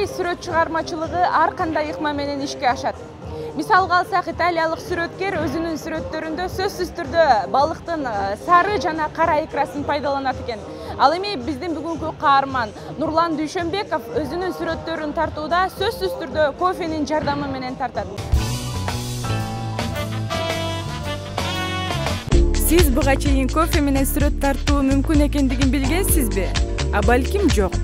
Италиядагы сүрөт чыгармачылыгы ар кандай ыкма менен ишке ашат. Мисалга алсак, италиялык сүрөткер өзүнүн сүрөттөрүндө сөзсүз түрдө балыктын сары жана кара икрасын пайдаланат экен. Ал эми биздин бүгүнкү каарман Нурлан Дүйшөнбеков өзүнүн сүрөттөрүн тартууда сөзсүз түрдө кофенин жардамы менен тартат. Сиз буга чейин кофе менен сүрөт тартуу мүмкүн экендигин билгенсизби? А балким жок.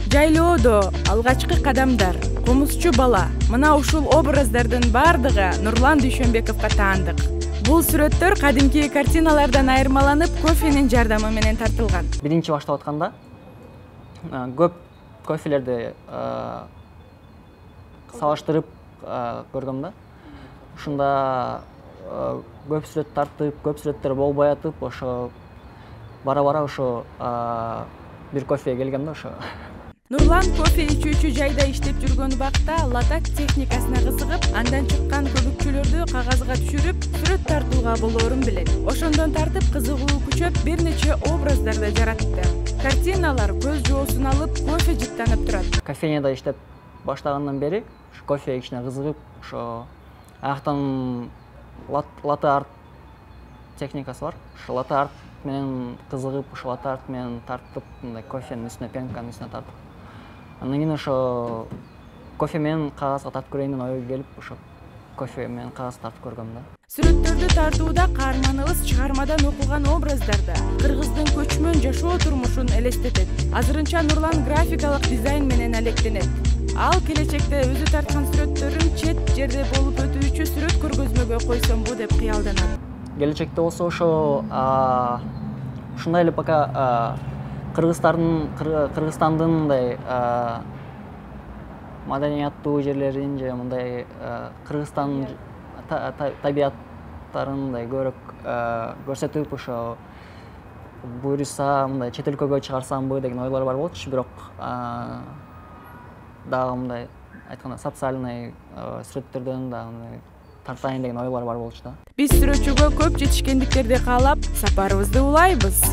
Жайлоодо алгачкы кадамдар, комузчу бала, мына ушул образдардын бардыгы Нурлан Дүйшөнбековго таандык. Бул сүрөттөр кадимки картиналардан айырмаланып, кофенин жардамы менен тартылган. Биринчи баштап атканда көп кофелерди салыштырып көрдүм да. Ушунда көп сүрөт тартып, көп сүрөттөр болбой атып, ошо бара-бара ошо бир кофеге келгем да ошо. Нурлан кофе ичүүчү жайда иштеп жүргөн убакта латак техникасына кызыгып, андан чыккан көбүкчөлөрдү кагазга түшүрүп, сүрөт тартууга болоорун билет. Ошондон тартып кызыгуу күчөп, бир нече образдарды жаратты. Картиналар көз жоосун алып, кофе жыттанып турат. Кофейняда иштеп баштагандан бери кофе ичине кызыгып, ошо аяктан латте арт техникасы бар. Ошо латте арт менен кызыгып, ошо латте арт менен тартып, мындай кофенин үстүнө, пенканын үстүнө тартып. Андан кийин ошо кофе менен кагазга тартып көрөйүн деген ой келип, ошо кофе менен кагазга тартып көргөм да. Сүрөттөрдү тартууда каарманыбыз чыгармадан окулган образдарда кыргыздын көчмөн жашоо турмушун элестетет. Азырынча Нурлан графикалык дизайн менен алектенет. Ал келечекте өзү тарткан сүрөттөрүн чет жерде болуп өтүүчү сүрөт көргөзмөгө койсомбу деп кыялданат. Келечекте болсо ошо ушундай эле пока Кыргызстандын мындай маданияттуу жерлерин же мындай Кыргызстан табияттарын мындай көбүрөөк көрсөтүп, ошо буюрса мындай чет өлкөгө чыгарсамбы деген ойлор бар болчу, бирок дагы мындай айтканда социальный сүрөттөрдөн дагы мындай тартайын деген ойлор бар болчу да. Биз сүрөтчүгө көп жетишкендиктерди каалап, сапарыбызды улайбыз.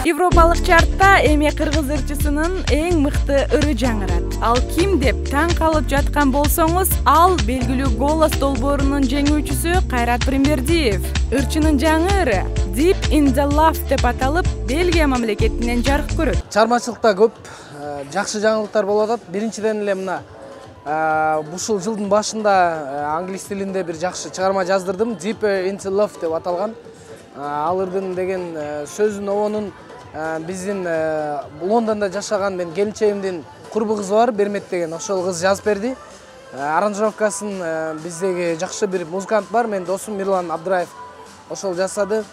Европалык чартта эми кыргыз ырчысынын эң мыкты ыры жаңырат. Ал ким деп таң калып жаткан болсоңуз, ал белгилүү голос долбоорунун жеңүүчүсү Кайрат Примбердиев. Ырчынын жаңы ыры Deep in the Love деп аталып, Бельгия мамлекетинен жарык көрөт. Чыгармачылыкта көп жакшы жаңылыктар болуп атат. Биринчиден эле мына ушул жылдын башында англис тилинде бир жакшы чыгарма жаздырдым. Deep in the Love деп аталган. Ал ырдын деген сөзүн обонун биздин Лондондо жашаган мен келинчегимдин курбу кызы бар, Бермет деген, ошол кыз жазып берди. Аранжировкасын биздеги жакшы бир музыкант бар, мен досум Мирлан Абдыраев, ошол жасады.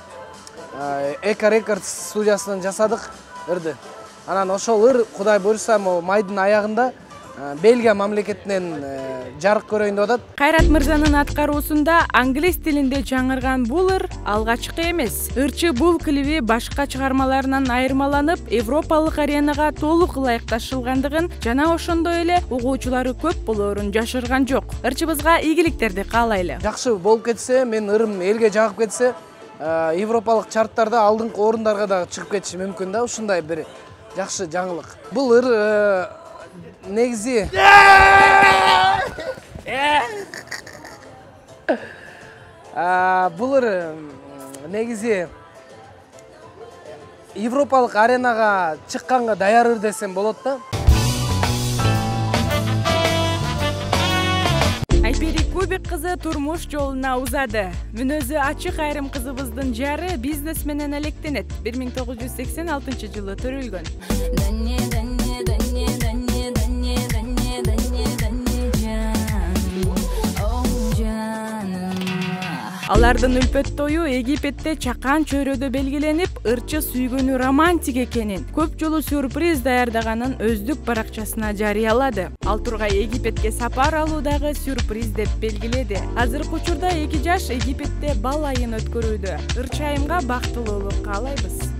Эко Рекордс студиясынан жасадык ырды. Анан ошол ыр Кудай буйрса майдын аягында Бельгия мамлекетинен жарык көрөйүн деп атат. Кайрат мырзанын аткаруусунда англис тилинде жаңырган бул ыр алгачкы эмес. Ырчы бул клиби башка чыгармаларынан айырмаланып, европалык аренага толук ылайыкташылгандыгын жана ошондой эле угуучулары көп болоорун жашырган жок. Ырчыбызга ийгиликтерди каалайлы. Жакшы болуп кетсе, мен ырым элге жагып кетсе, европалык чарттарда алдыңкы орундарга дагы чыгып кетиши мүмкүн да, ушундай бир жакшы жаңылык. Бул ыр негизи бул ыр негизи европалык аренага чыкканга даяр ыр десем болот да. Айпери Кубик кызы турмуш жолуна узады. Мүнөзү ачык айрым кызыбыздын жары бизнес менен алектенет. 1986 жылы төрөлгөн. Алардын үлпөт тою Египетте чакан чөйрөдө белгиленип, ырчы сүйгөнү романтик экенин, көп жолу сюрприз даярдаганын өздүк баракчасына жарыялады. Ал тургай Египетке сапар алуудагы сюрприз деп белгиледи. Азыркы учурда эки жаш Египетте бал айын өткөрүүдө. Ырчайымга бактылуулук каалайбыз.